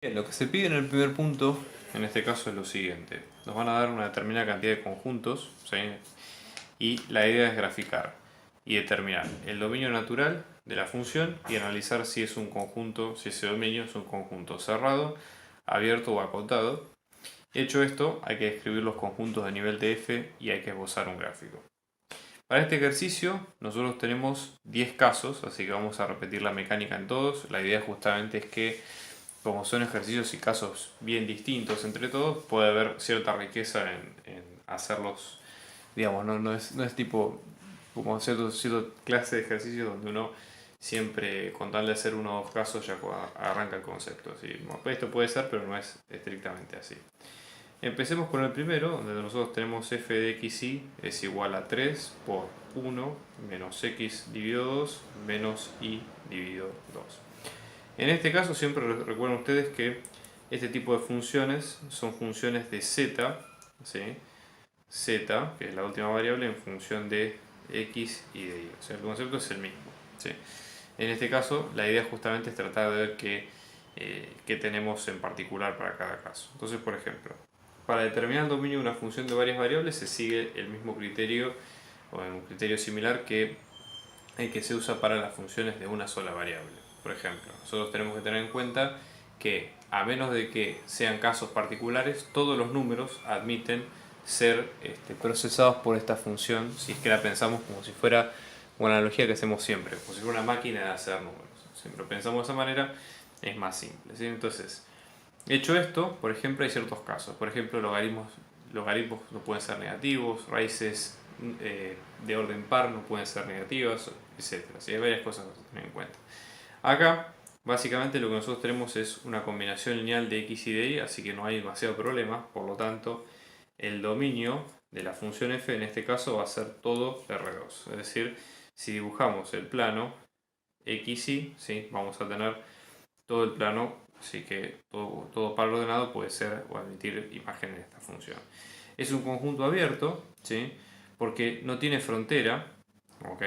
Bien, lo que se pide en el primer punto, en este caso, es lo siguiente. Nos van a dar una determinada cantidad de conjuntos, ¿sí? Y la idea es graficar y determinar el dominio natural de la función y analizar si es un conjunto, si ese dominio es un conjunto cerrado, abierto o acotado. Hecho esto, hay que escribir los conjuntos de nivel de f y hay que esbozar un gráfico. Para este ejercicio, nosotros tenemos 10 casos, así que vamos a repetir la mecánica en todos. La idea justamente es que, como son ejercicios y casos bien distintos entre todos, puede haber cierta riqueza en hacerlos, digamos, no es tipo como cierta clase de ejercicios donde uno siempre, con tal de hacer uno o dos casos, ya arranca el concepto. Así, bueno, esto puede ser, pero no es estrictamente así. Empecemos con el primero, donde nosotros tenemos f de xy es igual a 3 por 1 menos x dividido 2 menos y dividido 2. En este caso siempre recuerden ustedes que este tipo de funciones son funciones de z, ¿sí? Z, que es la última variable, en función de x y de y. O sea, el concepto es el mismo, ¿sí? En este caso, la idea justamente es tratar de ver qué tenemos en particular para cada caso. Entonces, por ejemplo, para determinar el dominio de una función de varias variables se sigue el mismo criterio o un criterio similar que el que se usa para las funciones de una sola variable. Por ejemplo, nosotros tenemos que tener en cuenta que, a menos de que sean casos particulares, todos los números admiten ser procesados por esta función, si es que la pensamos como si fuera una analogía que hacemos siempre, como si fuera una máquina de hacer números. Siempre pensamos de esa manera, es más simple, ¿sí? Entonces, hecho esto, por ejemplo, hay ciertos casos. Por ejemplo, logaritmos no pueden ser negativos, raíces de orden par no pueden ser negativas, etcétera. Hay varias cosas a tener en cuenta. Acá, básicamente lo que nosotros tenemos es una combinación lineal de x y de y, así que no hay demasiado problema. Por lo tanto, el dominio de la función f en este caso va a ser todo R2. Es decir, si dibujamos el plano xy, ¿sí? Vamos a tener todo el plano, así que todo par ordenado puede ser o admitir imágenes de esta función. Es un conjunto abierto, ¿sí? Porque no tiene frontera, ¿ok?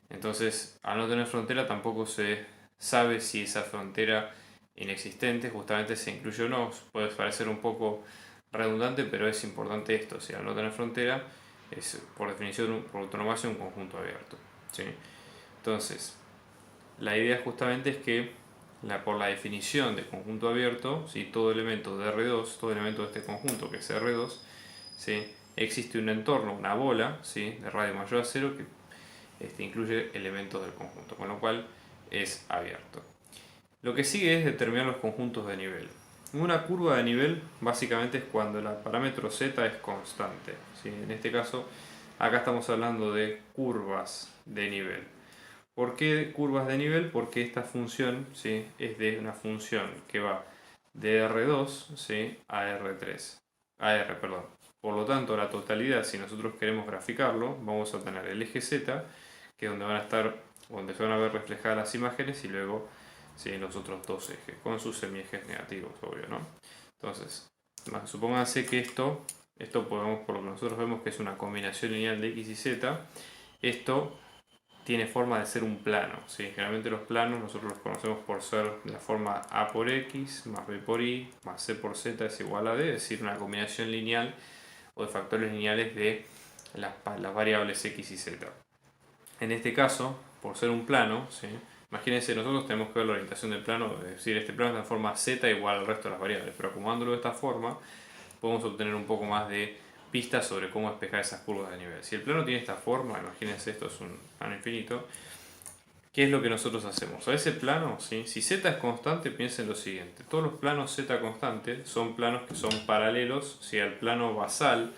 Entonces, al no tener frontera tampoco se sabe si esa frontera inexistente justamente se incluye o no. Puede parecer un poco redundante, pero es importante esto. Si al no tener frontera, es por definición, por autonomía, un conjunto abierto, ¿sí? Entonces, la idea justamente es que por la definición de conjunto abierto, ¿sí? Todo elemento de R2, todo elemento de este conjunto que es R2, ¿sí? Existe un entorno, una bola, ¿sí? De radio mayor a cero que incluye elementos del conjunto, con lo cual es abierto. Lo que sigue es determinar los conjuntos de nivel. Una curva de nivel básicamente es cuando el parámetro z es constante, ¿sí? En este caso, acá estamos hablando de curvas de nivel. ¿Por qué curvas de nivel? Porque esta función, ¿sí? Es de una función que va de R2, ¿sí? A R3. A R, perdón. Por lo tanto, la totalidad, si nosotros queremos graficarlo, vamos a tener el eje Z, que es donde van a estar, donde se van a ver reflejadas las imágenes, y luego, ¿sí? Los otros dos ejes, con sus semiejes negativos, obvio, ¿no? Entonces, supónganse que esto podemos, por lo que nosotros vemos que es una combinación lineal de x y z, esto tiene forma de ser un plano, ¿sí? Generalmente los planos nosotros los conocemos por ser de la forma a por x más b por y más c por z es igual a d, es decir, una combinación lineal o de factores lineales de las variables x y z. En este caso, por ser un plano, ¿sí? Imagínense, nosotros tenemos que ver la orientación del plano, es decir, este plano es de la forma z igual al resto de las variables, pero acomodándolo de esta forma podemos obtener un poco más de pistas sobre cómo despejar esas curvas de nivel. Si el plano tiene esta forma, imagínense, esto es un plano infinito, ¿qué es lo que nosotros hacemos? A ese plano, ¿sí? Si z es constante, piensen lo siguiente. Todos los planos z constante son planos que son paralelos, ¿sí? Al plano basal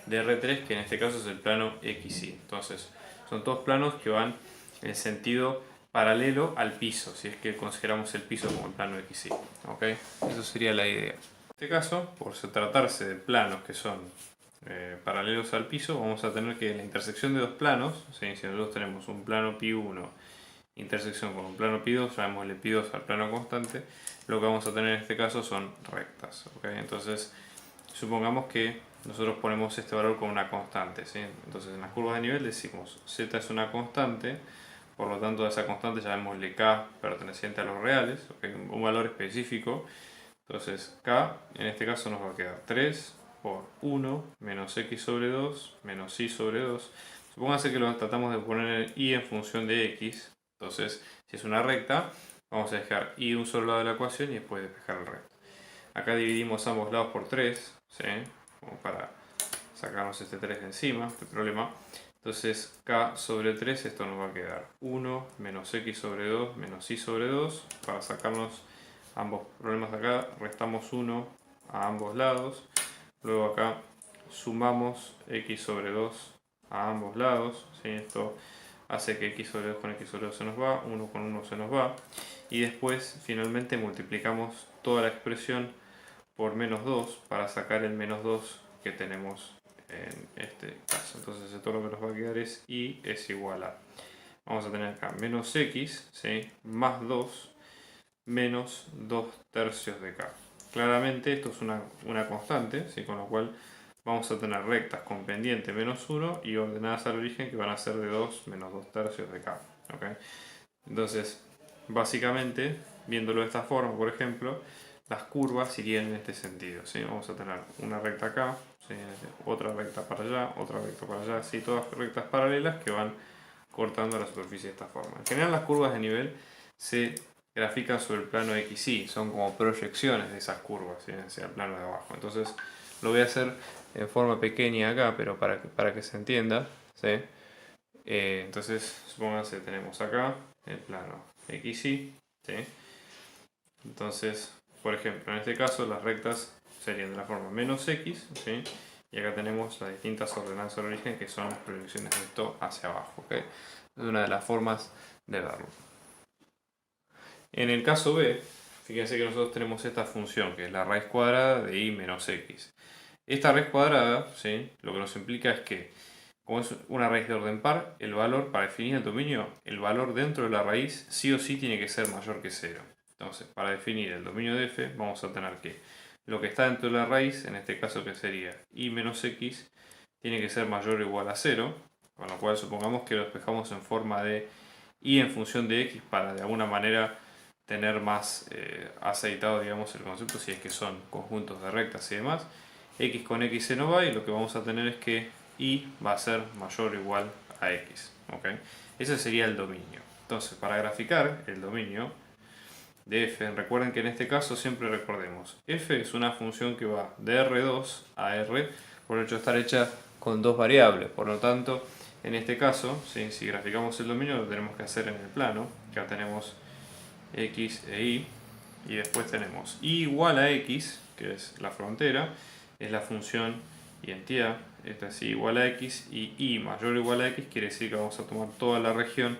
de R3, que en este caso es el plano XY. Entonces, son todos planos que van en sentido paralelo al piso, si es que consideramos el piso como el plano XY. ¿Ok? Eso sería la idea. En este caso, por tratarse de planos que son paralelos al piso, vamos a tener que en la intersección de dos planos, ¿sí? Si nosotros tenemos un plano π1 intersección con un plano π2, llamémosle π2 al plano constante, lo que vamos a tener en este caso son rectas. ¿Okay? Entonces, supongamos que nosotros ponemos este valor como una constante, ¿sí? Entonces, en las curvas de nivel decimos z es una constante, por lo tanto a esa constante llamémosle k perteneciente a los reales, ¿okay? Un valor específico Entonces k en este caso nos va a quedar 3 por 1 menos x sobre 2 menos y sobre 2. Supóngase que lo tratamos de poner y en función de x. Entonces, si es una recta, vamos a dejar y un solo lado de la ecuación y después despejar el resto. Acá dividimos ambos lados por 3, ¿sí? Como para sacarnos este 3 de encima, este problema. Entonces k sobre 3, esto nos va a quedar 1 menos x sobre 2 menos y sobre 2. Para sacarnos ambos problemas de acá, restamos 1 a ambos lados. Luego acá sumamos x sobre 2 a ambos lados, ¿sí? Esto hace que x sobre 2 con x sobre 2 se nos va, 1 con 1 se nos va. Y después finalmente multiplicamos toda la expresión por menos 2 para sacar el menos 2 que tenemos en este caso. Entonces esto lo que nos va a quedar es y es igual a, vamos a tener acá menos x, ¿sí? Más 2 menos 2 tercios de k. Claramente esto es una constante, ¿sí? Con lo cual vamos a tener rectas con pendiente menos 1 y ordenadas al origen que van a ser de 2 menos 2 tercios de k. ¿Okay? Entonces, básicamente, viéndolo de esta forma, por ejemplo, las curvas irían en este sentido, ¿sí? Vamos a tener una recta acá, ¿sí? Otra recta para allá, otra recta para allá, ¿sí? Todas rectas paralelas que van cortando la superficie de esta forma. En general las curvas de nivel se grafican sobre el plano XY, son como proyecciones de esas curvas, ¿sí? Hacia el plano de abajo. Entonces lo voy a hacer en forma pequeña acá, pero para que se entienda, ¿sí? Entonces supónganse tenemos acá el plano XY, ¿sí? Entonces, por ejemplo, en este caso las rectas serían de la forma menos x, ¿sí? Y acá tenemos las distintas ordenanzas de origen que son las proyecciones de esto hacia abajo, ¿okay? Es una de las formas de verlo. En el caso B, fíjense que nosotros tenemos esta función que es la raíz cuadrada de y menos x. Esta raíz cuadrada, ¿sí? Lo que nos implica es que como es una raíz de orden par, el valor para definir el dominio, el valor dentro de la raíz sí o sí tiene que ser mayor que 0. Entonces, para definir el dominio de f, vamos a tener que lo que está dentro de la raíz, en este caso que sería y menos x, tiene que ser mayor o igual a 0, con lo cual supongamos que lo despejamos en forma de y en función de x para de alguna manera tener más aceitado, digamos, el concepto, si es que son conjuntos de rectas y demás. X con x se nos va y lo que vamos a tener es que y va a ser mayor o igual a x. ¿Okay? Ese sería el dominio. Entonces, para graficar el dominio de f, recuerden que en este caso siempre recordemos, f es una función que va de R2 a R por el hecho de estar hecha con dos variables. Por lo tanto, en este caso, ¿sí? Si graficamos el dominio, lo tenemos que hacer en el plano. Acá tenemos x e y después tenemos y igual a x, que es la frontera, es la función identidad. Esta es y igual a x y mayor o igual a x quiere decir que vamos a tomar toda la región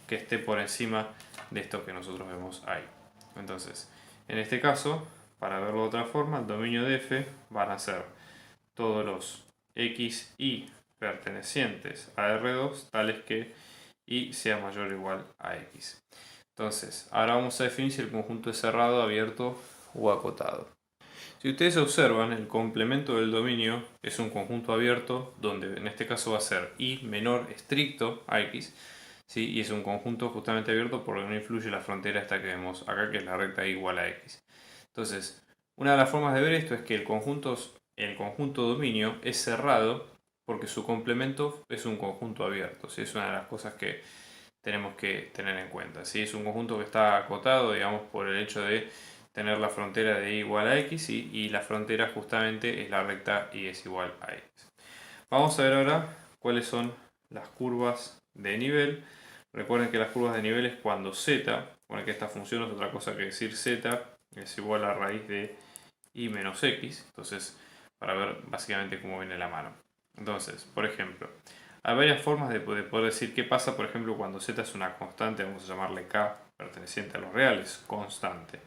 que esté por encima de esto que nosotros vemos ahí. Entonces, en este caso, para verlo de otra forma, el dominio de f van a ser todos los x y pertenecientes a R2 tales que y sea mayor o igual a x. Entonces, ahora vamos a definir si el conjunto es cerrado, abierto o acotado. Si ustedes observan, el complemento del dominio es un conjunto abierto donde en este caso va a ser y menor estricto a x, ¿sí? Y es un conjunto justamente abierto porque no influye la frontera esta que vemos acá, que es la recta igual a x. Entonces, una de las formas de ver esto es que el conjunto dominio es cerrado porque su complemento es un conjunto abierto, ¿sí? Es una de las cosas que tenemos que tener en cuenta. ¿Sí? Es un conjunto que está acotado, digamos, por el hecho de tener la frontera de y igual a x y la frontera justamente es la recta y es igual a x. Vamos a ver ahora cuáles son las curvas de nivel. Recuerden que las curvas de nivel es cuando z, bueno, que esta función es otra cosa que decir z es igual a raíz de y menos x. Entonces, para ver básicamente cómo viene la mano. Entonces, por ejemplo, hay varias formas de poder decir qué pasa, por ejemplo, cuando z es una constante, vamos a llamarle k, perteneciente a los reales, constante.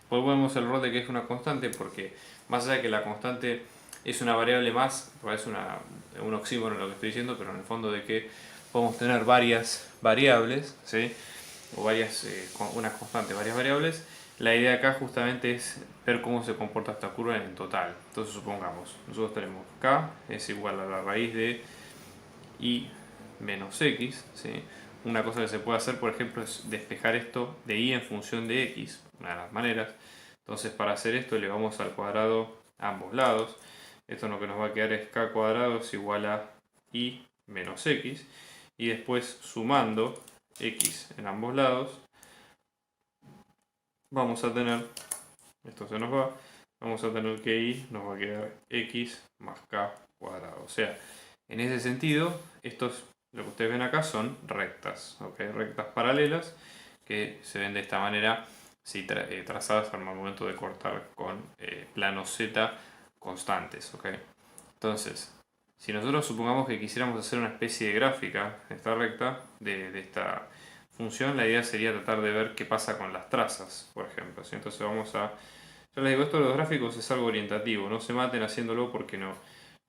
Pues ponemos el rol de que es una constante porque más allá de que la constante es una variable más, es un oxímoron lo que estoy diciendo, pero en el fondo de que podemos tener varias variables, ¿sí? O varias, una constante, varias variables. La idea acá justamente es ver cómo se comporta esta curva en total. Entonces supongamos, nosotros tenemos k es igual a la raíz de y menos x, ¿sí? Una cosa que se puede hacer, por ejemplo, es despejar esto de y en función de x, una de las maneras. Entonces para hacer esto elevamos al cuadrado a ambos lados. Esto lo que nos va a quedar es k cuadrado es igual a y menos x. Y después sumando x en ambos lados, vamos a tener, esto se nos va, vamos a tener que y nos va a quedar x más k cuadrado. O sea, en ese sentido, estos, lo que ustedes ven acá son rectas, ¿okay? Rectas paralelas que se ven de esta manera si trazadas al momento de cortar con planos z constantes, ¿okay? Entonces, si nosotros supongamos que quisiéramos hacer una especie de gráfica de esta recta, de esta función, la idea sería tratar de ver qué pasa con las trazas, por ejemplo, ¿sí? Entonces vamos a... Yo les digo, esto de los gráficos es algo orientativo, no se maten haciéndolo porque no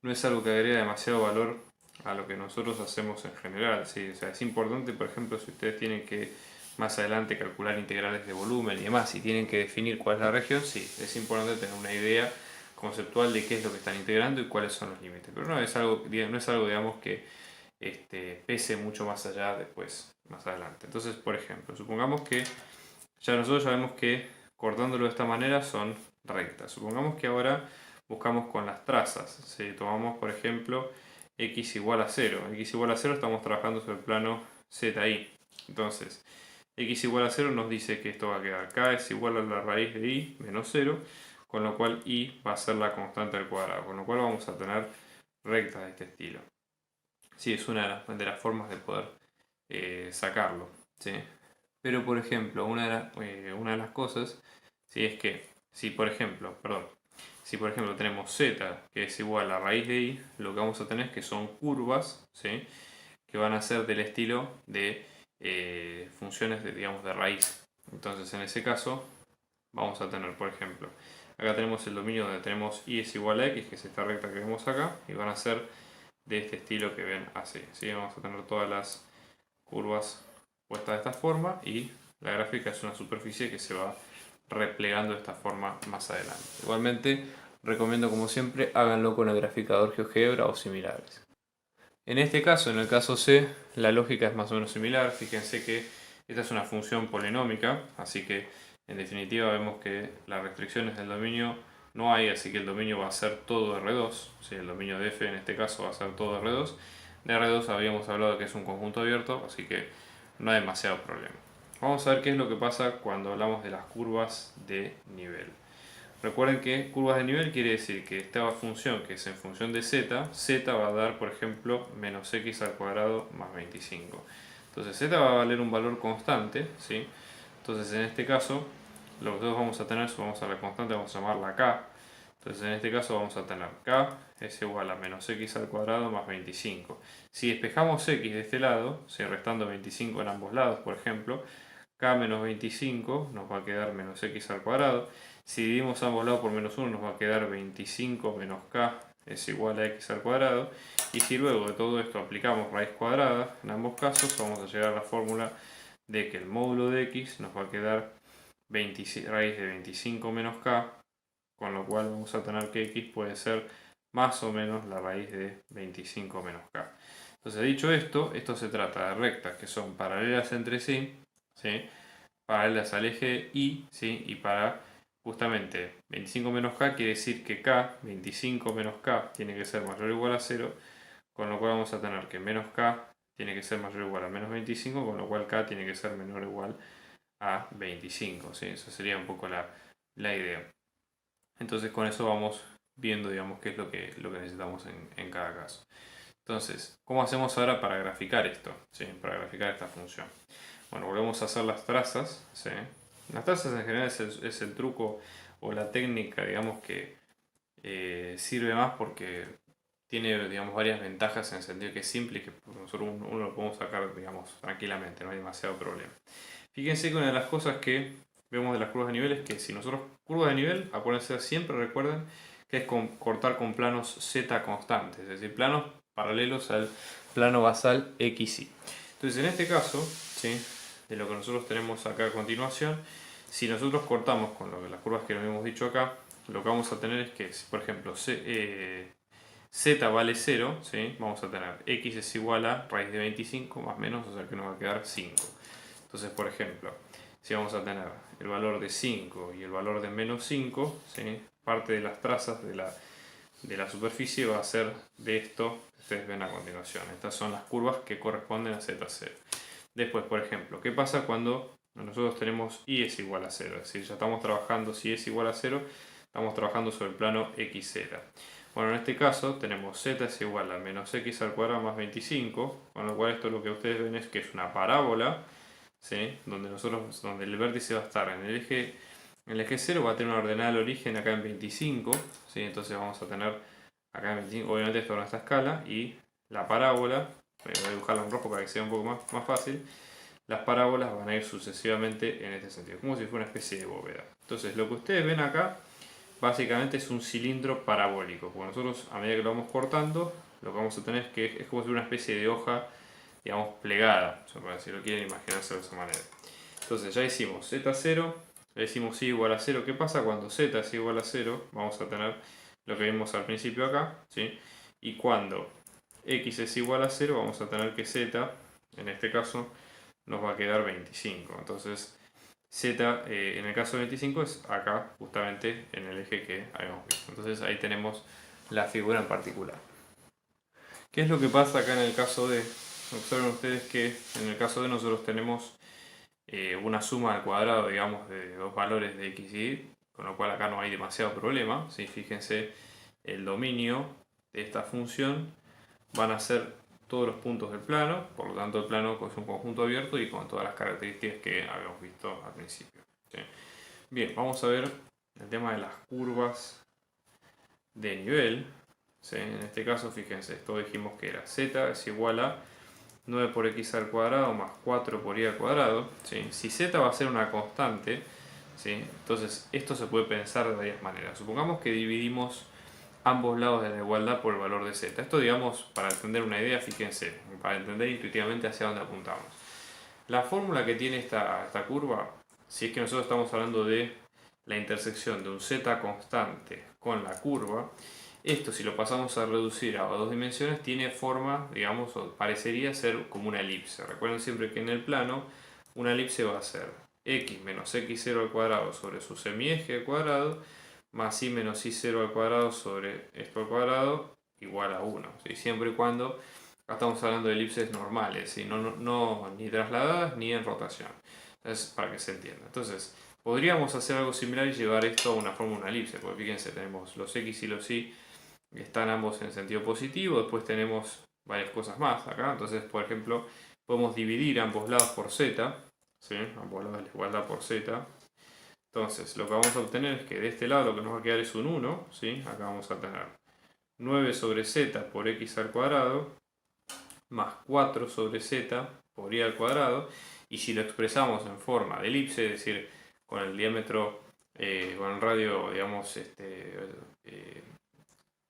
es algo que agrega demasiado valor a lo que nosotros hacemos en general, ¿sí? O sea, es importante, por ejemplo, si ustedes tienen que más adelante calcular integrales de volumen y demás, si tienen que definir cuál es la región, sí, es importante tener una idea conceptual de qué es lo que están integrando y cuáles son los límites. Pero no es algo, digamos, que pese mucho más allá después, más adelante. Entonces, por ejemplo, supongamos que ya nosotros sabemos que cortándolo de esta manera son rectas. Supongamos que ahora buscamos con las trazas. Si tomamos, por ejemplo, x igual a 0. X igual a 0 estamos trabajando sobre el plano ZI. Entonces, x igual a 0 nos dice que esto va a quedar k es igual a la raíz de y menos 0, con lo cual y va a ser la constante al cuadrado, con lo cual vamos a tener rectas de este estilo. Sí, es una de las formas de poder sacarlo, ¿sí? Pero por ejemplo, una de las cosas, ¿sí? Es que si por ejemplo tenemos z que es igual a raíz de y, lo que vamos a tener es que son curvas, ¿sí? Que van a ser del estilo de funciones digamos, de raíz. Entonces en ese caso vamos a tener, por ejemplo, acá tenemos el dominio donde tenemos y es igual a x, que es esta recta que vemos acá, y van a ser de este estilo que ven así, ¿sí? Vamos a tener todas las curvas puestas de esta forma y la gráfica es una superficie que se va replegando de esta forma más adelante. Igualmente, recomiendo como siempre, háganlo con el graficador GeoGebra o similares. En este caso, en el caso C, la lógica es más o menos similar. Fíjense que esta es una función polinómica, así que en definitiva vemos que las restricciones del dominio no hay, así que el dominio va a ser todo R2, ¿sí? El dominio de F en este caso va a ser todo R2. De R2 habíamos hablado que es un conjunto abierto, así que no hay demasiado problema. Vamos a ver qué es lo que pasa cuando hablamos de las curvas de nivel. Recuerden que curvas de nivel quiere decir que esta función, que es en función de z, z va a dar, por ejemplo, menos x al cuadrado más 25. Entonces z va a valer un valor constante, ¿sí? Entonces en este caso, lo que nosotros vamos a tener, si vamos a la constante, vamos a llamarla k. Entonces en este caso vamos a tener k es igual a menos x al cuadrado más 25. Si despejamos x de este lado, si restando 25 en ambos lados, por ejemplo, k menos 25 nos va a quedar menos x al cuadrado. Si dividimos ambos lados por menos 1 nos va a quedar 25 menos k es igual a x al cuadrado. Y si luego de todo esto aplicamos raíz cuadrada, en ambos casos vamos a llegar a la fórmula de que el módulo de x nos va a quedar raíz de 25 menos k, con lo cual vamos a tener que x puede ser más o menos la raíz de 25 menos k. Entonces dicho esto, esto se trata de rectas que son paralelas entre sí, ¿sí? Paralelas al eje y, ¿sí? Y para justamente 25 menos k quiere decir que k, 25 menos k, tiene que ser mayor o igual a 0, con lo cual vamos a tener que menos k tiene que ser mayor o igual a menos 25, con lo cual k tiene que ser menor o igual a 25, ¿sí? Esa sería un poco la idea. Entonces con eso vamos viendo, digamos, qué es lo que necesitamos en cada caso. Entonces, ¿cómo hacemos ahora para graficar esto? ¿Sí? Para graficar esta función. Bueno, volvemos a hacer las trazas, ¿sí? Las trazas en general es el truco o la técnica, digamos, que sirve más porque tiene, digamos, varias ventajas en el sentido que es simple y que nosotros uno lo podemos sacar, digamos, tranquilamente, no hay demasiado problema. Fíjense que una de las cosas que vemos de las curvas de nivel es que si nosotros, curvas de nivel, acuérdense siempre, recuerden que es cortar con planos z constantes, es decir, planos paralelos al plano basal XY. Entonces en este caso, ¿sí? De lo que nosotros tenemos acá a continuación, si nosotros cortamos con las curvas que nos hemos dicho acá, lo que vamos a tener es que, por ejemplo, z vale 0, ¿sí? Vamos a tener x es igual a raíz de 25 más menos, o sea que nos va a quedar 5. Entonces, por ejemplo, si vamos a tener el valor de 5 y el valor de menos 5, ¿sí? Parte de las trazas de la superficie va a ser de esto que ustedes ven a continuación. Estas son las curvas que corresponden a Z0. Después, por ejemplo, ¿qué pasa cuando nosotros tenemos y es igual a 0? Es decir, ya estamos trabajando, si es igual a 0, estamos trabajando sobre el plano XZ. Bueno, en este caso tenemos z es igual a menos x al cuadrado más 25, con lo cual esto lo que ustedes ven es que es una parábola, ¿sí? Donde el vértice va a estar en el eje 0, va a tener una ordenada al origen acá en 25, ¿sí? Entonces vamos a tener acá en 25, obviamente esto en esta escala, y la parábola, voy a dibujarla en rojo para que sea un poco más fácil, las parábolas van a ir sucesivamente en este sentido, como si fuera una especie de bóveda. Entonces lo que ustedes ven acá básicamente es un cilindro parabólico, porque nosotros a medida que lo vamos cortando, lo que vamos a tener es que es como si fuera una especie de hoja, digamos, plegada, si lo quieren imaginarse de esa manera. Entonces ya hicimos z0, ya hicimos y igual a 0. ¿Qué pasa cuando z es igual a 0? Vamos a tener lo que vimos al principio acá, ¿sí? Y cuando x es igual a 0, vamos a tener que z, en este caso, nos va a quedar 25. Entonces z, en el caso de 25, es acá, justamente en el eje que habíamos visto. Entonces ahí tenemos la figura en particular. ¿Qué es lo que pasa acá en el caso de? Observen ustedes que en el caso de nosotros tenemos una suma al cuadrado, digamos, de dos valores de x y y, con lo cual acá no hay demasiado problema. ¿Sí? Fíjense, el dominio de esta función van a ser todos los puntos del plano, por lo tanto el plano es un conjunto abierto y con todas las características que habíamos visto al principio. ¿Sí? Bien, vamos a ver el tema de las curvas de nivel. ¿Sí? En este caso, fíjense, esto dijimos que era z es igual a 9 por x al cuadrado más 4 por y al cuadrado. ¿Sí? Si z va a ser una constante, ¿sí? Entonces esto se puede pensar de varias maneras. Supongamos que dividimos ambos lados de la igualdad por el valor de z. Esto, digamos, para entender una idea, fíjense, para entender intuitivamente hacia dónde apuntamos. La fórmula que tiene esta curva, si es que nosotros estamos hablando de la intersección de un z constante con la curva, esto, si lo pasamos a reducir a dos dimensiones, tiene forma, digamos, o parecería ser como una elipse. Recuerden siempre que en el plano una elipse va a ser x menos x0 al cuadrado sobre su semieje al cuadrado más y menos y0 al cuadrado sobre esto al cuadrado igual a 1. ¿Sí? Siempre y cuando estamos hablando de elipses normales, ¿sí? No ni trasladadas ni en rotación. Entonces, para que se entienda. Entonces, podríamos hacer algo similar y llevar esto a una forma de una elipse, porque fíjense, tenemos los x y los y están ambos en sentido positivo, después tenemos varias cosas más acá, entonces por ejemplo podemos dividir ambos lados por z, ¿sí? Ambos lados de la igualdad por z, entonces lo que vamos a obtener es que de este lado lo que nos va a quedar es un 1, ¿sí? Acá vamos a tener 9 sobre z por x al cuadrado más 4 sobre z por y al cuadrado, y si lo expresamos en forma de elipse, es decir, con el diámetro, con el radio, digamos,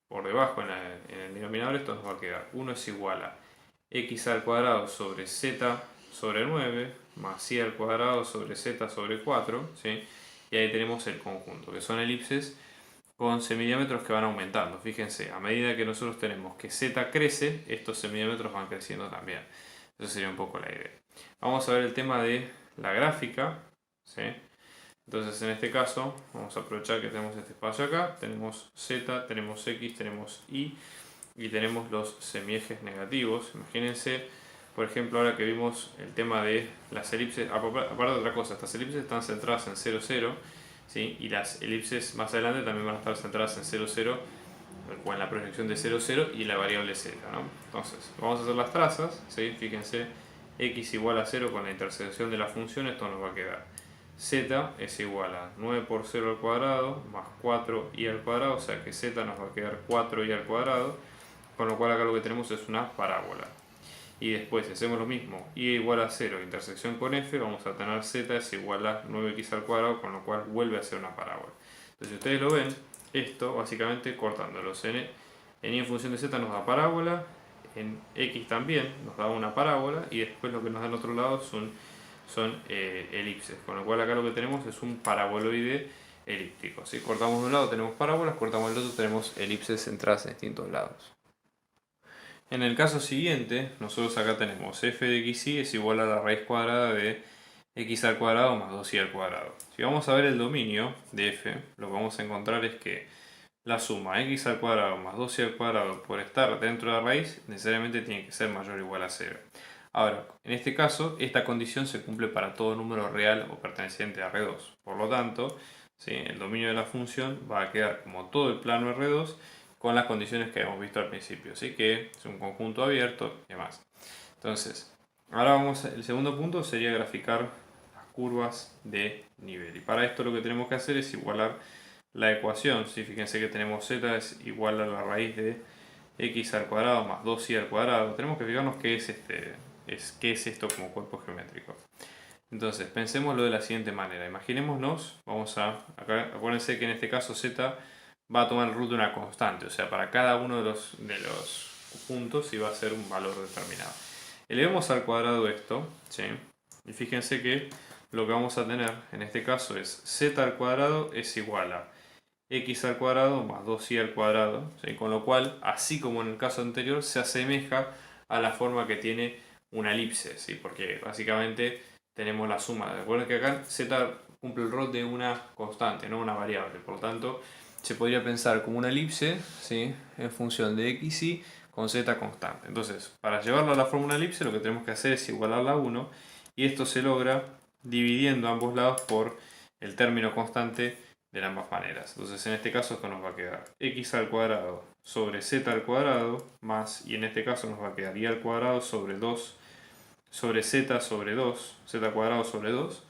por debajo en el denominador, esto nos va a quedar 1 es igual a x al cuadrado sobre z sobre 9 más y al cuadrado sobre z sobre 4, ¿sí? Y ahí tenemos el conjunto, que son elipses con semidiámetros que van aumentando. Fíjense, a medida que nosotros tenemos que z crece, estos semidiámetros van creciendo también. Esa sería un poco la idea. Vamos a ver el tema de la gráfica, ¿sí? Entonces en este caso vamos a aprovechar que tenemos este espacio acá, tenemos z, tenemos x, tenemos y tenemos los semiejes negativos. Imagínense, por ejemplo, ahora que vimos el tema de las elipses, aparte de otra cosa, estas elipses están centradas en 0, 0, ¿sí? Y las elipses más adelante también van a estar centradas en 0, 0, o en la proyección de 0, 0 y la variable z, ¿no? Entonces, vamos a hacer las trazas, ¿sí? Fíjense, x igual a 0 con la intersección de la función, esto nos va a quedar z es igual a 9 por 0 al cuadrado más 4y al cuadrado, o sea que z nos va a quedar 4y al cuadrado, con lo cual acá lo que tenemos es una parábola. Y después, si hacemos lo mismo, y igual a 0, intersección con f, vamos a tener z es igual a 9x al cuadrado, con lo cual vuelve a ser una parábola. Entonces, si ustedes lo ven, esto básicamente cortándolos en y en función de z nos da parábola, en x también nos da una parábola, y después lo que nos da al otro lado son elipses, con lo cual acá lo que tenemos es un paraboloide elíptico. Si cortamos de un lado tenemos parábolas, cortamos del otro tenemos elipses centradas en distintos lados. En el caso siguiente, nosotros acá tenemos f de x y es igual a la raíz cuadrada de x al cuadrado más 2y al cuadrado. Si vamos a ver el dominio de f, lo que vamos a encontrar es que la suma x al cuadrado más 2y al cuadrado por estar dentro de la raíz necesariamente tiene que ser mayor o igual a 0. Ahora, en este caso, esta condición se cumple para todo número real o perteneciente a R2. Por lo tanto, ¿sí?, el dominio de la función va a quedar como todo el plano R2 con las condiciones que hemos visto al principio. Así que es un conjunto abierto y demás. Entonces, ahora el segundo punto sería graficar las curvas de nivel. Y para esto lo que tenemos que hacer es igualar la ecuación. ¿Sí? Fíjense que tenemos z es igual a la raíz de x al cuadrado más 2y al cuadrado. Tenemos que fijarnos qué es esto como cuerpo geométrico. Entonces, pensémoslo de la siguiente manera. Imaginémonos, acá, acuérdense que en este caso z va a tomar el root de una constante. O sea, para cada uno de los puntos iba a ser un valor determinado. Elevemos al cuadrado esto, ¿sí? Y fíjense que lo que vamos a tener en este caso es z al cuadrado es igual a x al cuadrado más 2y al cuadrado, ¿sí? Con lo cual, así como en el caso anterior, se asemeja a la forma que tiene una elipse, ¿sí? Porque básicamente tenemos la suma. Recuerden que acá z cumple el rol de una constante, no una variable. Por lo tanto, se podría pensar como una elipse, ¿sí?, en función de x y con z constante. Entonces, para llevarlo a la forma de una elipse, lo que tenemos que hacer es igualarla a 1, y esto se logra dividiendo ambos lados por el término constante de ambas maneras. Entonces, en este caso esto nos va a quedar x al cuadrado sobre z al cuadrado más, y en este caso nos va a quedar y al cuadrado sobre 2 sobre z sobre 2, z cuadrado sobre 2,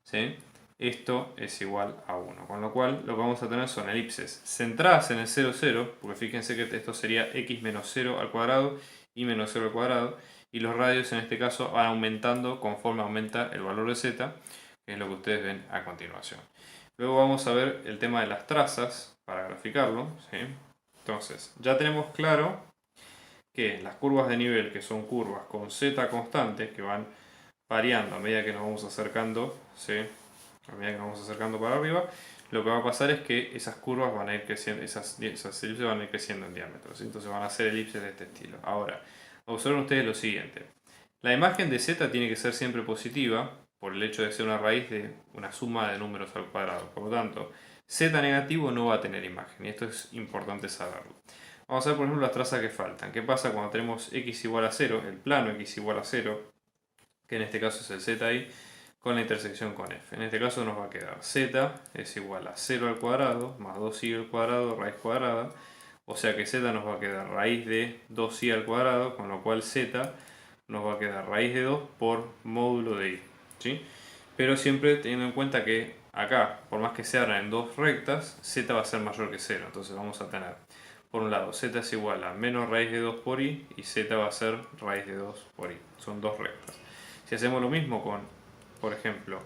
¿sí? Esto es igual a 1, con lo cual lo que vamos a tener son elipses centradas en el 0, 0, porque fíjense que esto sería x menos 0 al cuadrado y menos 0 al cuadrado, y los radios en este caso van aumentando conforme aumenta el valor de z, que es lo que ustedes ven a continuación. Luego vamos a ver el tema de las trazas para graficarlo, ¿sí? Entonces, ya tenemos claro que las curvas de nivel, que son curvas con z constantes, que van variando a medida que nos vamos acercando, ¿sí?, a medida que nos vamos acercando para arriba, lo que va a pasar es que esas curvas van a ir creciendo, esas elipses van a ir creciendo en diámetro, ¿sí? Entonces van a ser elipses de este estilo. Ahora, observen ustedes lo siguiente. La imagen de z tiene que ser siempre positiva, por el hecho de ser una raíz de una suma de números al cuadrado. Por lo tanto, z negativo no va a tener imagen, y esto es importante saberlo. Vamos a ver, por ejemplo, las trazas que faltan. ¿Qué pasa cuando tenemos x igual a 0, el plano x igual a 0, que en este caso es el zi, con la intersección con f? En este caso nos va a quedar z es igual a 0 al cuadrado más 2y al cuadrado raíz cuadrada. O sea que z nos va a quedar raíz de 2y al cuadrado, con lo cual z nos va a quedar raíz de 2 por módulo de y, ¿sí? Pero siempre teniendo en cuenta que acá, por más que se abran en dos rectas, z va a ser mayor que 0. Entonces vamos a tener, por un lado, z es igual a menos raíz de 2 por y, y z va a ser raíz de 2 por y. Son dos rectas. Si hacemos lo mismo con, por ejemplo,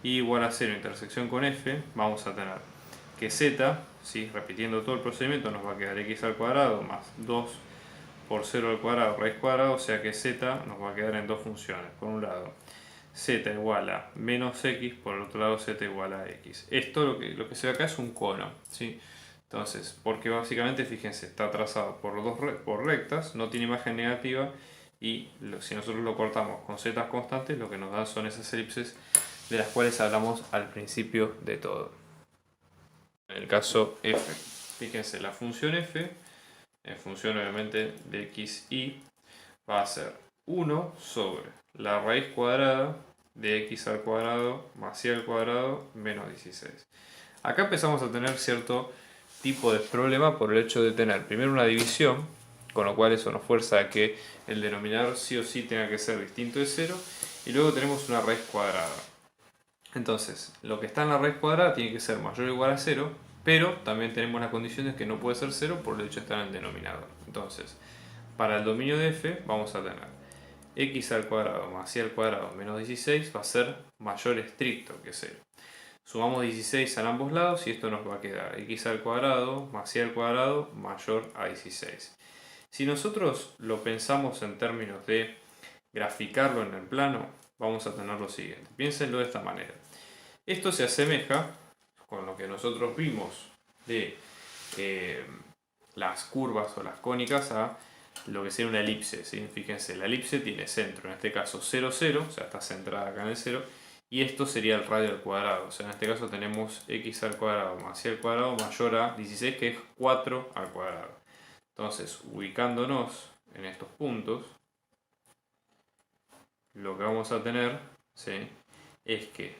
y igual a 0 intersección con f, vamos a tener que z, ¿sí?, repitiendo todo el procedimiento, nos va a quedar x al cuadrado más 2 por 0 al cuadrado raíz cuadrada, o sea que z nos va a quedar en dos funciones. Por un lado, z igual a menos x, por el otro lado z igual a x. Esto lo que se ve acá es un cono, ¿sí? Entonces, porque básicamente, fíjense, está trazado por rectas, no tiene imagen negativa, y si nosotros lo cortamos con z constantes, lo que nos dan son esas elipses de las cuales hablamos al principio de todo. En el caso f, fíjense, la función f, en función obviamente de x y, va a ser 1 sobre la raíz cuadrada de x al cuadrado más y al cuadrado menos 16. Acá empezamos a tener cierto tipo de problema por el hecho de tener primero una división, con lo cual eso nos fuerza a que el denominador sí o sí tenga que ser distinto de 0, y luego tenemos una raíz cuadrada. Entonces, lo que está en la raíz cuadrada tiene que ser mayor o igual a 0, pero también tenemos las condiciones que no puede ser 0 por el hecho de estar en el denominador. Entonces, para el dominio de f vamos a tener x al cuadrado más y al cuadrado menos 16 va a ser mayor estricto que 0. Sumamos 16 a ambos lados y esto nos va a quedar x al cuadrado más y al cuadrado mayor a 16. Si nosotros lo pensamos en términos de graficarlo en el plano, vamos a tener lo siguiente. Piénsenlo de esta manera. Esto se asemeja con lo que nosotros vimos de las curvas o las cónicas a lo que sería una elipse, ¿sí? Fíjense, la elipse tiene centro, en este caso 0, 0, o sea, está centrada acá en el 0, y esto sería el radio al cuadrado. O sea, en este caso tenemos x al cuadrado más y al cuadrado mayor a 16, que es 4 al cuadrado. Entonces, ubicándonos en estos puntos, lo que vamos a tener, ¿sí?, es que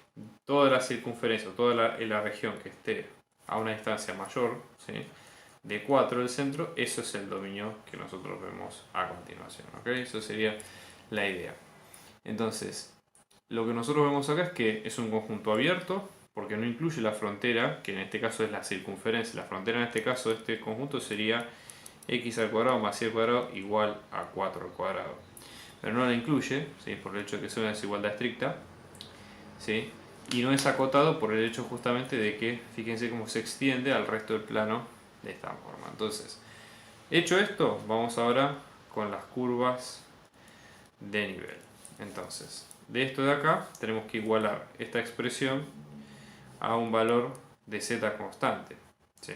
toda la circunferencia, toda la región que esté a una distancia mayor, ¿sí?, de 4 del centro, eso es el dominio que nosotros vemos a continuación. ¿Ok? Eso sería la idea. Entonces, lo que nosotros vemos acá es que es un conjunto abierto, porque no incluye la frontera, que en este caso es la circunferencia. La frontera en este caso de este conjunto sería x al cuadrado más y al cuadrado igual a 4 al cuadrado. Pero no la incluye, ¿sí?, por el hecho de que sea una desigualdad estricta, ¿sí?, y no es acotado por el hecho justamente de que, fíjense cómo se extiende al resto del plano de esta forma. Entonces, hecho esto, vamos ahora con las curvas de nivel. Entonces, de esto de acá tenemos que igualar esta expresión a un valor de z constante, ¿sí?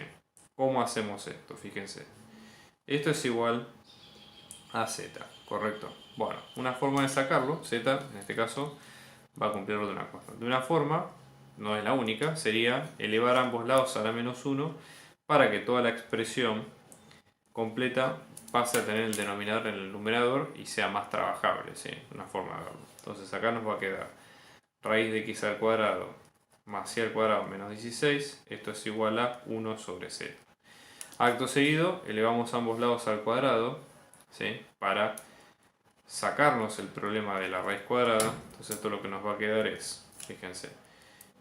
¿Cómo hacemos esto? Fíjense, esto es igual a z, ¿correcto? Bueno, una forma de sacarlo, z en este caso, va a cumplirlo de una constante. De una forma, no es la única, sería elevar ambos lados a la menos 1 para que toda la expresión completa pase a tener el denominador en el numerador y sea más trabajable, ¿sí? Una forma de verlo. Entonces acá nos va a quedar raíz de x al cuadrado más y al cuadrado menos 16, esto es igual a 1 sobre z. Acto seguido, elevamos ambos lados al cuadrado, ¿sí?, para sacarnos el problema de la raíz cuadrada. Entonces esto lo que nos va a quedar es, fíjense,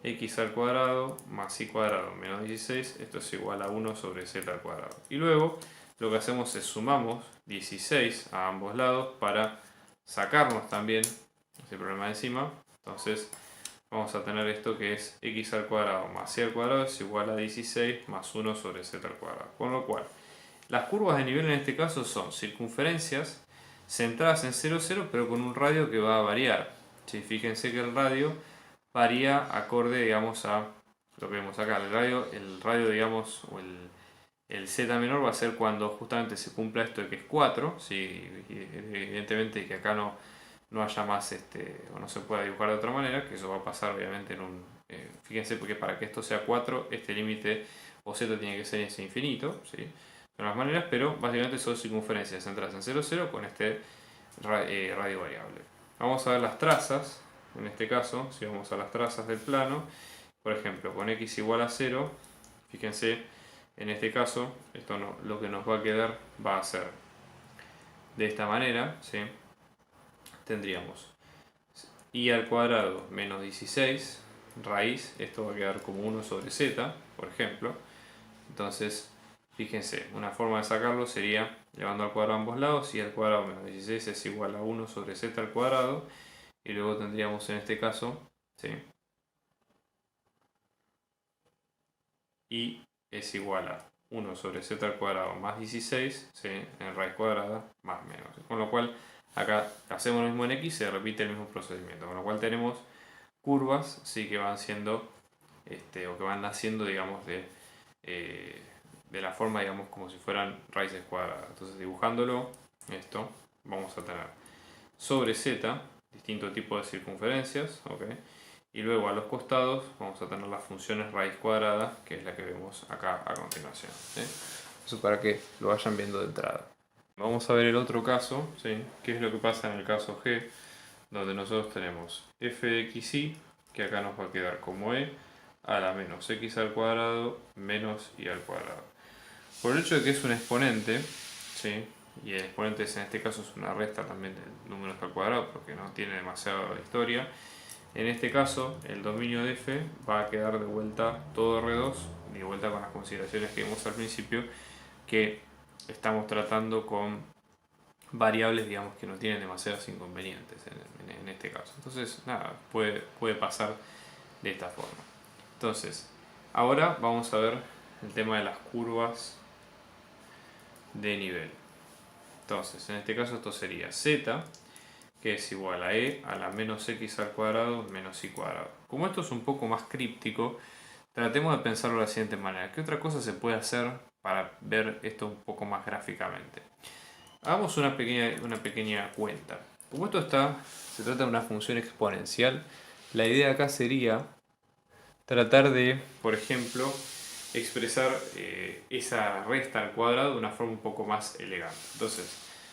x al cuadrado más y cuadrado menos 16, esto es igual a 1 sobre z al cuadrado. Y luego lo que hacemos es sumamos 16 a ambos lados para sacarnos también ese problema de encima. Entonces vamos a tener esto que es x al cuadrado más y al cuadrado es igual a 16 más 1 sobre z al cuadrado. Con lo cual, las curvas de nivel en este caso son circunferencias centradas en 0, 0, pero con un radio que va a variar. ¿Sí? Fíjense que el radio varía acorde, digamos, a lo que vemos acá. El radio, digamos, o el z menor va a ser cuando justamente se cumpla esto de que es 4. ¿Sí? Evidentemente que acá no haya más, o no se pueda dibujar de otra manera, que eso va a pasar obviamente en un... fíjense, porque para que esto sea 4, este límite o z tiene que ser ese infinito, ¿sí?, son las maneras, pero básicamente son circunferencias centradas en 0, 0 con este radio variable. Vamos a ver las trazas, en este caso, si vamos a las trazas del plano, por ejemplo, con x igual a 0, fíjense, en este caso, esto no, lo que nos va a quedar va a ser de esta manera, ¿sí? Tendríamos y al cuadrado menos 16, raíz, esto va a quedar como 1 sobre z, por ejemplo. Entonces, fíjense, una forma de sacarlo sería elevando al cuadrado a ambos lados, y al cuadrado menos 16 es igual a 1 sobre z al cuadrado, y luego tendríamos en este caso, ¿sí?, y es igual a 1 sobre z al cuadrado más 16, ¿sí?, en raíz cuadrada más menos. Con lo cual, acá hacemos lo mismo en x, se repite el mismo procedimiento. Con lo cual tenemos curvas, sí, que van siendo, o que van naciendo, digamos, de la forma, digamos, como si fueran raíces cuadradas. Entonces, dibujándolo, esto, vamos a tener sobre z, distintos tipos de circunferencias, ¿ok? Y luego a los costados vamos a tener las funciones raíz cuadrada, que es la que vemos acá a continuación, ¿sí? Eso para que lo vayan viendo de entrada. Vamos a ver el otro caso, ¿sí?, qué es lo que pasa en el caso G, donde nosotros tenemos f de xy, que acá nos va a quedar como e a la menos x al cuadrado menos y al cuadrado. Por el hecho de que es un exponente, ¿sí?, y el exponente en este caso es una resta también del número al cuadrado, porque no tiene demasiada historia, en este caso el dominio de f va a quedar de vuelta todo R2, de vuelta con las consideraciones que vimos al principio, que estamos tratando con variables, digamos, que no tienen demasiados inconvenientes en este caso. Entonces, nada, puede pasar de esta forma. Entonces, ahora vamos a ver el tema de las curvas de nivel. Entonces, en este caso esto sería z, que es igual a e a la menos x al cuadrado menos y cuadrado. Como esto es un poco más críptico, tratemos de pensarlo de la siguiente manera. ¿Qué otra cosa se puede hacer para ver esto un poco más gráficamente? Hagamos una pequeña cuenta. Como esto se trata de una función exponencial, la idea acá sería tratar de, por ejemplo, expresar esa resta al cuadrado de una forma un poco más elegante. Entonces,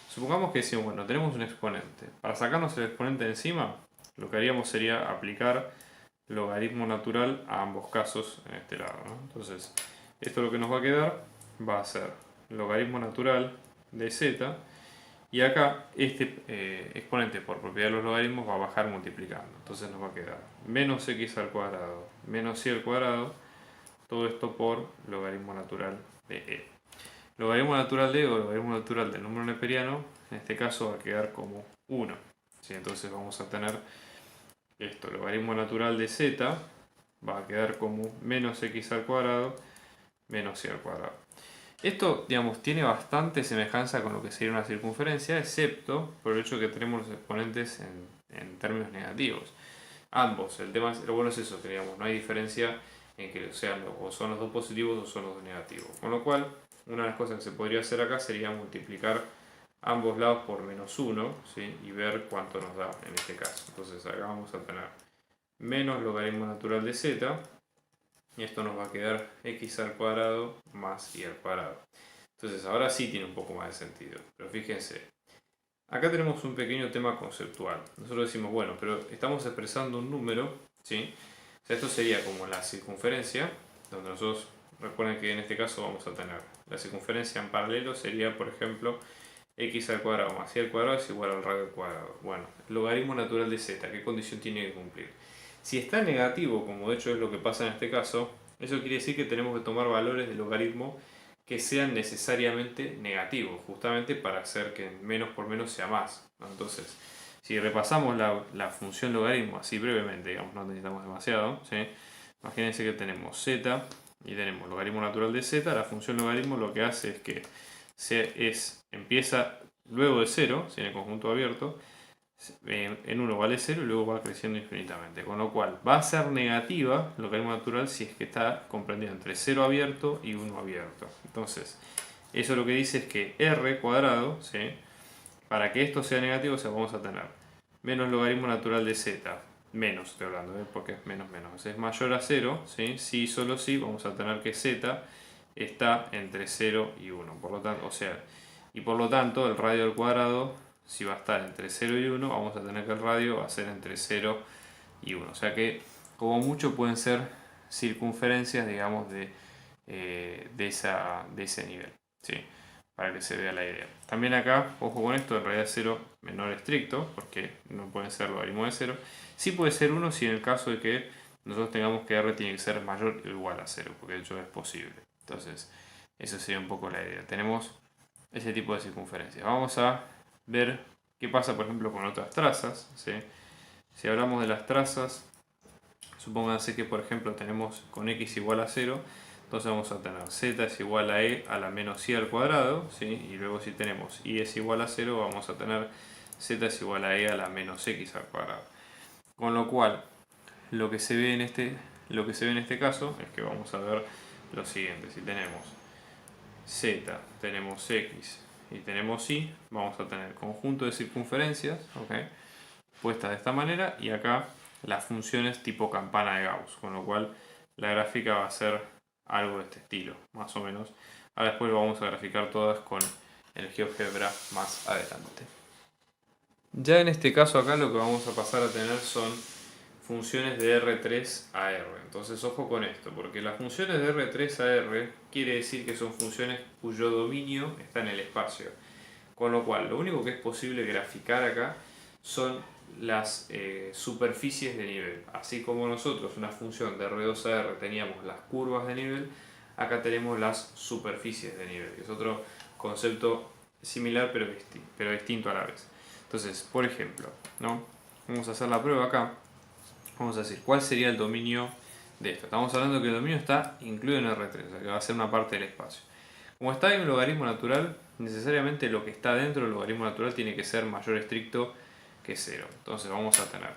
supongamos que decimos, bueno, tenemos un exponente. Para sacarnos el exponente de encima, lo que haríamos sería aplicar logaritmo natural a ambos casos en este lado, ¿no? Entonces, esto lo que nos va a quedar va a ser logaritmo natural de z, y acá este exponente por propiedad de los logaritmos va a bajar multiplicando. Entonces nos va a quedar menos x al cuadrado menos y al cuadrado, todo esto por logaritmo natural de e. Logaritmo natural de e o logaritmo natural del número neperiano, en este caso va a quedar como 1. ¿Sí? Entonces vamos a tener esto, logaritmo natural de z va a quedar como menos x al cuadrado menos y al cuadrado. Esto, digamos, tiene bastante semejanza con lo que sería una circunferencia, excepto por el hecho de que tenemos los exponentes en términos negativos. Ambos, el tema, lo bueno es eso, que digamos, no hay diferencia en que sean o son los dos positivos o son los dos negativos. Con lo cual, una de las cosas que se podría hacer acá sería multiplicar ambos lados por menos 1, ¿sí? Y ver cuánto nos da en este caso. Entonces acá vamos a tener menos logaritmo natural de z, y esto nos va a quedar x al cuadrado más y al cuadrado. Entonces ahora sí tiene un poco más de sentido. Pero fíjense, acá tenemos un pequeño tema conceptual. Nosotros decimos, bueno, pero estamos expresando un número, ¿sí? O sea, esto sería como la circunferencia, donde nosotros, recuerden que en este caso vamos a tener la circunferencia en paralelo, sería por ejemplo x al cuadrado más y al cuadrado es igual al radio al cuadrado. Bueno, logaritmo natural de z, ¿qué condición tiene que cumplir? Si está negativo, como de hecho es lo que pasa en este caso, eso quiere decir que tenemos que tomar valores de logaritmo que sean necesariamente negativos, justamente para hacer que menos por menos sea más, ¿no? Entonces, si repasamos la función logaritmo así brevemente, digamos, no necesitamos demasiado, ¿sí? Imagínense que tenemos z y tenemos logaritmo natural de z. La función logaritmo lo que hace es que empieza luego de 0, ¿sí? En el conjunto abierto, en 1 vale 0 y luego va creciendo infinitamente, con lo cual va a ser negativa logaritmo natural si es que está comprendido entre 0 abierto y 1 abierto. Entonces, eso lo que dice es que r cuadrado, ¿sí? Para que esto sea negativo, o sea, vamos a tener menos logaritmo natural de z, menos estoy hablando, porque es menos menos, es mayor a 0, ¿sí? Si solo si vamos a tener que z está entre 0 y 1, por lo tanto, o sea, y por lo tanto el radio al cuadrado, si va a estar entre 0 y 1, vamos a tener que el radio va a ser entre 0 y 1. O sea que como mucho pueden ser circunferencias, digamos, de ese nivel, ¿sí? Para que se vea la idea. También acá, ojo con esto, en realidad 0 menor estricto, porque no pueden ser logaritmo de 0. Sí puede ser 1 si en el caso de que nosotros tengamos que r tiene que ser mayor o igual a 0, porque de hecho es posible. Entonces, eso sería un poco la idea. Tenemos ese tipo de circunferencias. Vamos a ver qué pasa, por ejemplo, con otras trazas, ¿sí? Si hablamos de las trazas, supónganse que, por ejemplo, tenemos con x igual a 0, entonces vamos a tener z es igual a e a la menos i al cuadrado, ¿sí? Y luego si tenemos y es igual a 0, vamos a tener z es igual a e a la menos x al cuadrado. Con lo cual, lo que se ve en este caso es que vamos a ver lo siguiente. Si tenemos z, tenemos x y tenemos y, vamos a tener conjunto de circunferencias, ¿okay? Puestas de esta manera, y acá las funciones tipo campana de Gauss, con lo cual la gráfica va a ser algo de este estilo, más o menos. Ahora después lo vamos a graficar todas con el GeoGebra más adelante. Ya en este caso acá lo que vamos a pasar a tener son funciones de R3 a R. Entonces ojo con esto, porque las funciones de R3 a R quiere decir que son funciones cuyo dominio está en el espacio. Con lo cual, lo único que es posible graficar acá son las superficies de nivel. Así como nosotros, una función de R2 a R, teníamos las curvas de nivel, acá tenemos las superficies de nivel, que es otro concepto similar pero distinto a la vez. Entonces, por ejemplo, ¿no? Vamos a hacer la prueba acá. Vamos a decir, ¿cuál sería el dominio de esto? Estamos hablando que el dominio está incluido en R3, o sea que va a ser una parte del espacio. Como está en un logaritmo natural, necesariamente lo que está dentro del logaritmo natural tiene que ser mayor estricto que 0. Entonces vamos a tener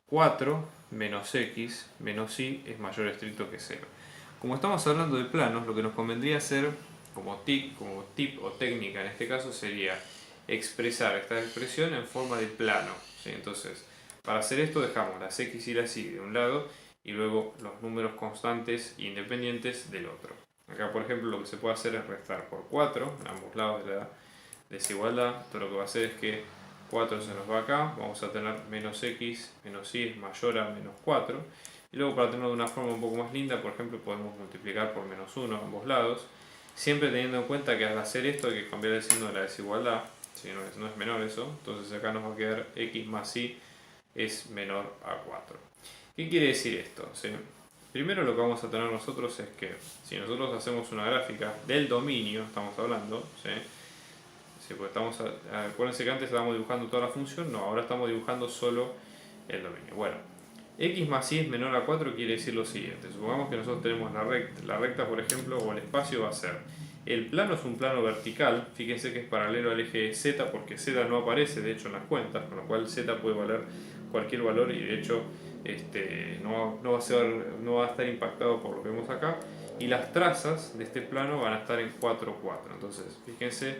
4 menos x menos y es mayor estricto que 0. Como estamos hablando de planos, lo que nos convendría hacer como tip o técnica en este caso sería expresar esta expresión en forma de plano, ¿sí? Entonces Para hacer esto dejamos las x y las y de un lado y luego los números constantes e independientes del otro. Acá por ejemplo lo que se puede hacer es restar por 4 en ambos lados de la desigualdad, pero lo que va a hacer es que 4 se nos va acá, vamos a tener menos x menos y es mayor a menos 4. Y luego para tenerlo de una forma un poco más linda, por ejemplo, podemos multiplicar por menos 1 a ambos lados. Siempre teniendo en cuenta que al hacer esto hay que cambiar el signo de la desigualdad, si no es menor eso. Entonces acá nos va a quedar x más y es menor a 4. ¿Qué quiere decir esto? ¿Sí? Primero lo que vamos a tener nosotros es que si nosotros hacemos una gráfica del dominio, estamos hablando, ¿sí? Sí, porque acuérdense que antes estábamos dibujando toda la función, no, ahora estamos dibujando solo el dominio. Bueno, x más y es menor a 4 quiere decir lo siguiente. Supongamos que nosotros tenemos la recta, por ejemplo, o el espacio va a ser, el plano es un plano vertical, fíjense que es paralelo al eje z, porque z no aparece de hecho en las cuentas, con lo cual z puede valer cualquier valor y de hecho no va a estar impactado por lo que vemos acá, y las trazas de este plano van a estar en 4, 4. Entonces, fíjense,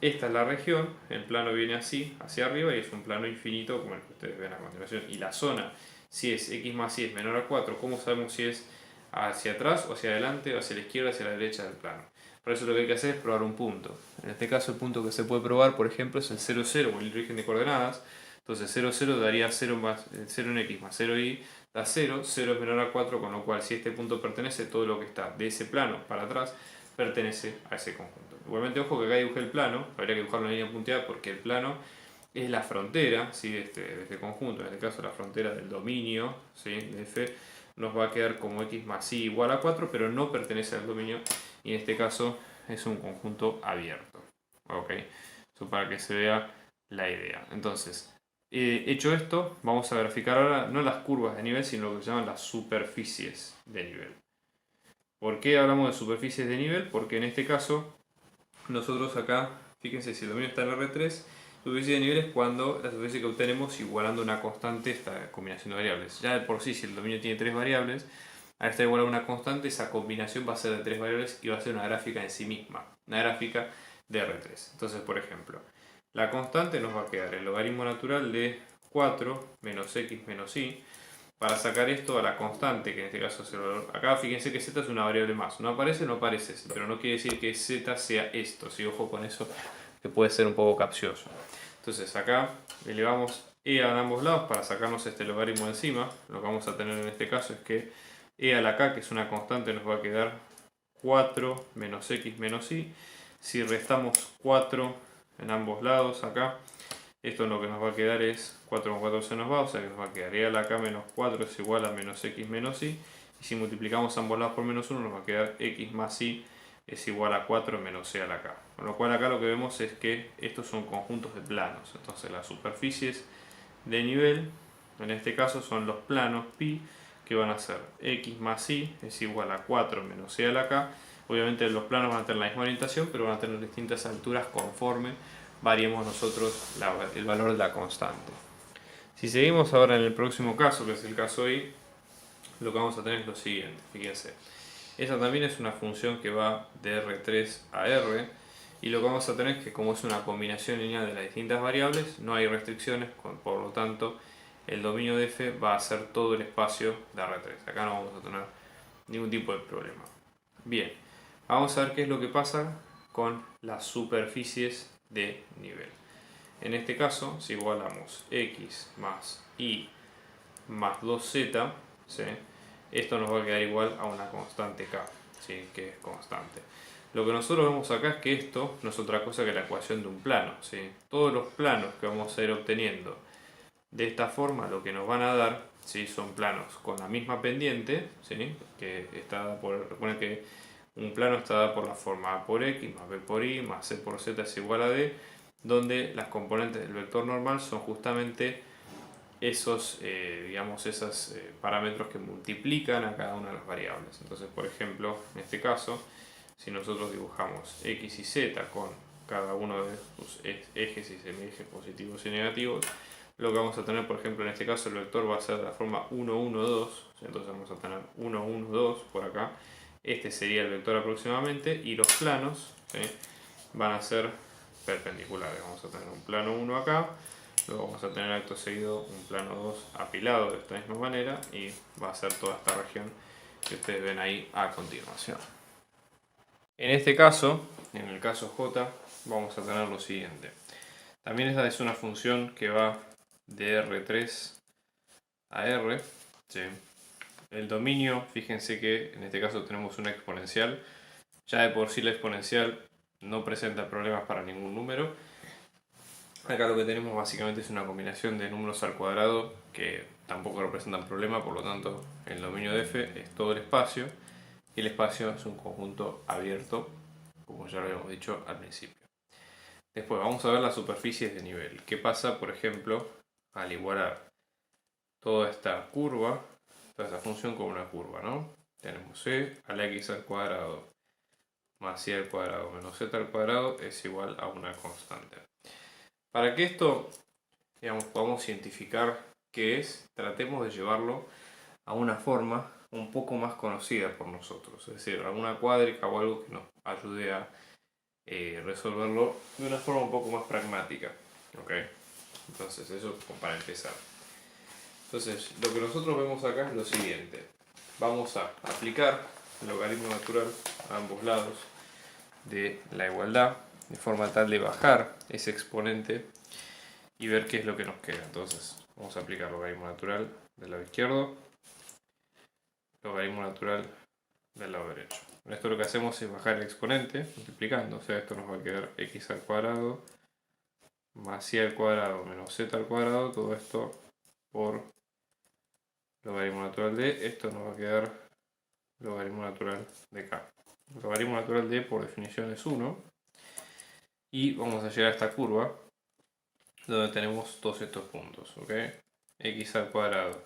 esta es la región, el plano viene así, hacia arriba, y es un plano infinito como el que ustedes ven a continuación. Y la zona, si es x más y es menor a 4, ¿cómo sabemos si es hacia atrás o hacia adelante, o hacia la izquierda o hacia la derecha del plano? Por eso lo que hay que hacer es probar un punto. En este caso el punto que se puede probar, por ejemplo, es el 0, 0 o el origen de coordenadas. Entonces 0, 0 daría 0 en x más 0y da 0, 0 es menor a 4, con lo cual si este punto pertenece, todo lo que está de ese plano para atrás pertenece a ese conjunto. Igualmente, ojo que acá dibujé el plano, habría que dibujar una línea punteada porque el plano es la frontera, ¿sí? de este conjunto, en este caso la frontera del dominio, ¿sí? de f, nos va a quedar como x más y igual a 4, pero no pertenece al dominio y en este caso es un conjunto abierto. ¿Ok? Eso para que se vea la idea. Entonces, hecho esto, vamos a graficar ahora no las curvas de nivel, sino lo que se llaman las superficies de nivel. ¿Por qué hablamos de superficies de nivel? Porque en este caso, nosotros acá, fíjense, si el dominio está en R3, superficie de nivel es cuando la superficie que obtenemos igualando una constante esta combinación de variables. Ya de por sí, si el dominio tiene 3 variables, al estar igual a una constante, esa combinación va a ser de 3 variables y va a ser una gráfica en sí misma, una gráfica de R3. Entonces, por ejemplo, la constante nos va a quedar el logaritmo natural de 4 menos x menos y. Para sacar esto a la constante, que en este caso es el valor. Acá fíjense que z es una variable más. No aparece, pero no quiere decir que z sea esto. ¿Sí? Ojo con eso, que puede ser un poco capcioso. Entonces acá elevamos e a ambos lados para sacarnos este logaritmo encima. Lo que vamos a tener en este caso es que e a la k, que es una constante, nos va a quedar 4 menos x menos y. Si restamos 4 en ambos lados acá, esto lo que nos va a quedar es 4 con 4 se nos va, o sea que nos va a quedar e a la k menos 4 es igual a menos x menos y. Y si multiplicamos ambos lados por menos 1 nos va a quedar x más y es igual a 4 menos e a la k. Con lo cual acá lo que vemos es que estos son conjuntos de planos. Entonces las superficies de nivel, en este caso son los planos pi, que van a ser x más y es igual a 4 menos e a la k. Obviamente los planos van a tener la misma orientación, pero van a tener distintas alturas conforme variemos nosotros el valor de la constante. Si seguimos ahora en el próximo caso, que es el caso y, lo que vamos a tener es lo siguiente, fíjense. Esa también es una función que va de R3 a R, y lo que vamos a tener es que como es una combinación lineal de las distintas variables, no hay restricciones, por lo tanto el dominio de f va a ser todo el espacio de R3. Acá no vamos a tener ningún tipo de problema. Bien, vamos a ver qué es lo que pasa con las superficies de nivel. En este caso, si igualamos x más y más 2z, ¿sí? Esto nos va a quedar igual a una constante k, ¿sí? Que es constante. Lo que nosotros vemos acá es que esto no es otra cosa que la ecuación de un plano, ¿sí? Todos los planos que vamos a ir obteniendo de esta forma, lo que nos van a dar, ¿sí? Son planos con la misma pendiente, ¿sí? Que está recuerden que un plano está dado por la forma a por x más b por y más c por z es igual a d, donde las componentes del vector normal son justamente esos parámetros que multiplican a cada una de las variables. Entonces, por ejemplo, en este caso, si nosotros dibujamos x y z con cada uno de sus ejes y semiejes positivos y negativos, lo que vamos a tener, por ejemplo, en este caso el vector va a ser de la forma 1, 1, 2, entonces vamos a tener 1, 1, 2 por acá. Este sería el vector aproximadamente, y los planos, ¿sí? Van a ser perpendiculares. Vamos a tener un plano 1 acá, Luego vamos a tener acto seguido un plano 2 apilado de esta misma manera y va a ser toda esta región que ustedes ven ahí a continuación. En este caso, en el caso J, vamos a tener lo siguiente. También esta es una función que va de R3 a R. ¿Sí? El dominio, fíjense que en este caso tenemos una exponencial. Ya de por sí la exponencial no presenta problemas para ningún número. Acá lo que tenemos básicamente es una combinación de números al cuadrado que tampoco representan problema, por lo tanto el dominio de f es todo el espacio y el espacio es un conjunto abierto, como ya lo habíamos dicho al principio. Después vamos a ver las superficies de nivel. ¿Qué pasa, por ejemplo, al igualar toda esta curva, toda esta función con una curva, ¿no? Tenemos c a la x al cuadrado más y al cuadrado menos z al cuadrado es igual a una constante. Para que esto, digamos, podamos identificar qué es, tratemos de llevarlo a una forma un poco más conocida por nosotros, es decir, alguna cuádrica o algo que nos ayude a resolverlo de una forma un poco más pragmática. ¿Ok? Entonces, eso para empezar. Entonces, lo que nosotros vemos acá es lo siguiente. Vamos a aplicar el logaritmo natural a ambos lados de la igualdad, de forma tal de bajar ese exponente y ver qué es lo que nos queda. Entonces, vamos a aplicar logaritmo natural del lado izquierdo, logaritmo natural del lado derecho. Esto lo que hacemos es bajar el exponente multiplicando, o sea, esto nos va a quedar x al cuadrado más y al cuadrado menos z al cuadrado, todo esto por logaritmo natural de, esto nos va a quedar logaritmo natural de k. El logaritmo natural de por definición es 1 y vamos a llegar a esta curva donde tenemos todos estos puntos, ¿ok? X al cuadrado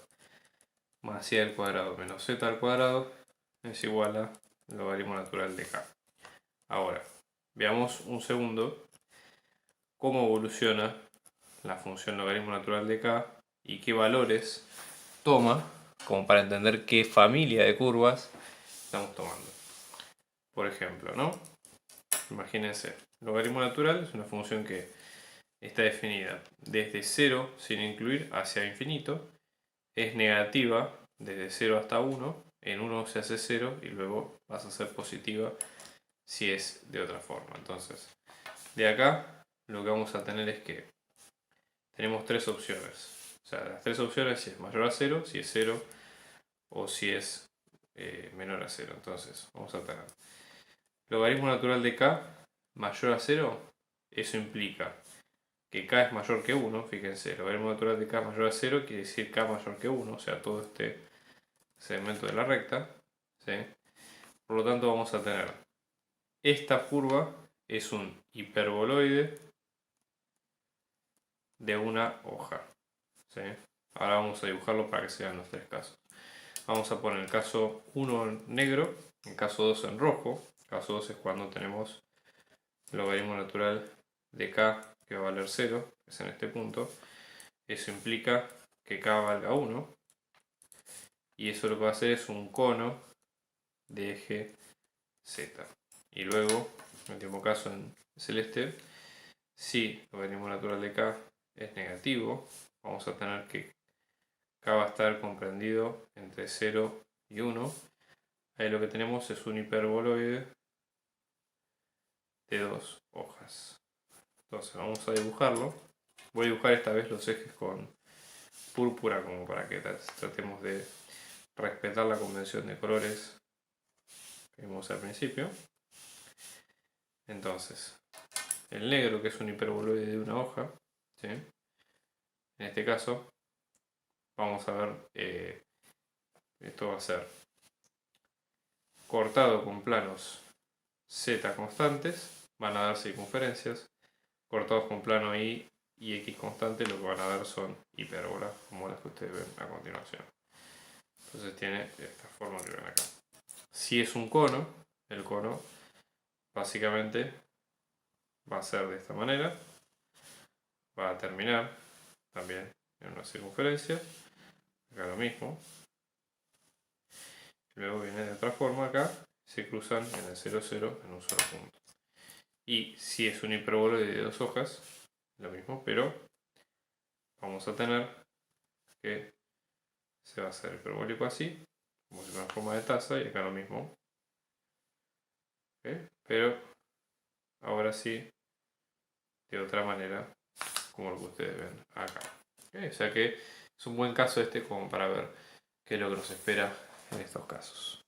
más y al cuadrado menos z al cuadrado es igual a logaritmo natural de k. Ahora, veamos un segundo cómo evoluciona la función logaritmo natural de k y qué valores toma como para entender qué familia de curvas estamos tomando. Por ejemplo, ¿no? Imagínense, logaritmo natural es una función que está definida desde 0 sin incluir hacia infinito, es negativa desde 0 hasta 1, en 1 se hace 0 y luego vas a ser positiva si es de otra forma. Entonces, de acá lo que vamos a tener es que tenemos tres opciones. O sea, las tres opciones si es mayor a 0, si es 0 o si es menor a 0. Entonces, vamos a tener logaritmo natural de k mayor a 0, eso implica que k es mayor que 1, fíjense, logaritmo natural de k mayor a 0 quiere decir k mayor que 1, o sea, todo este segmento de la recta, ¿sí? Por lo tanto vamos a tener esta curva es un hiperboloide de una hoja, ¿sí? Ahora vamos a dibujarlo para que se vean los tres casos. Vamos a poner el caso 1 en negro, el caso 2 en rojo. El caso 2 es cuando tenemos logaritmo natural de k que va a valer 0, que es en este punto. Eso implica que k valga 1. Y eso lo que va a hacer es un cono de eje z. Y luego, en el último caso en celeste, si logaritmo natural de k es negativo, vamos a tener que k va a estar comprendido entre 0 y 1. Ahí lo que tenemos es un hiperboloide de dos hojas. Entonces vamos a dibujarlo. Voy a dibujar esta vez los ejes con púrpura como para que tratemos de respetar la convención de colores que vimos al principio. Entonces, el negro, que es un hiperboloide de una hoja, ¿sí? En este caso, vamos a ver, esto va a ser cortado con planos z constantes, van a dar circunferencias, cortados con plano y x constante, lo que van a dar son hipérbolas, como las que ustedes ven a continuación. Entonces tiene esta forma que ven acá. Si es un cono, el cono básicamente va a ser de esta manera, va a terminar también en una circunferencia, acá lo mismo, luego viene de otra forma acá, se cruzan en el 0, 0 en un solo punto. Y si es un hiperboloide de dos hojas, lo mismo, pero vamos a tener que se va a hacer hiperbólico así, como si fuera una forma de taza, y acá lo mismo. ¿Okay? Pero ahora sí, de otra manera, como lo que ustedes ven acá. ¿Okay? O sea que es un buen caso este como para ver qué es lo que nos espera en estos casos.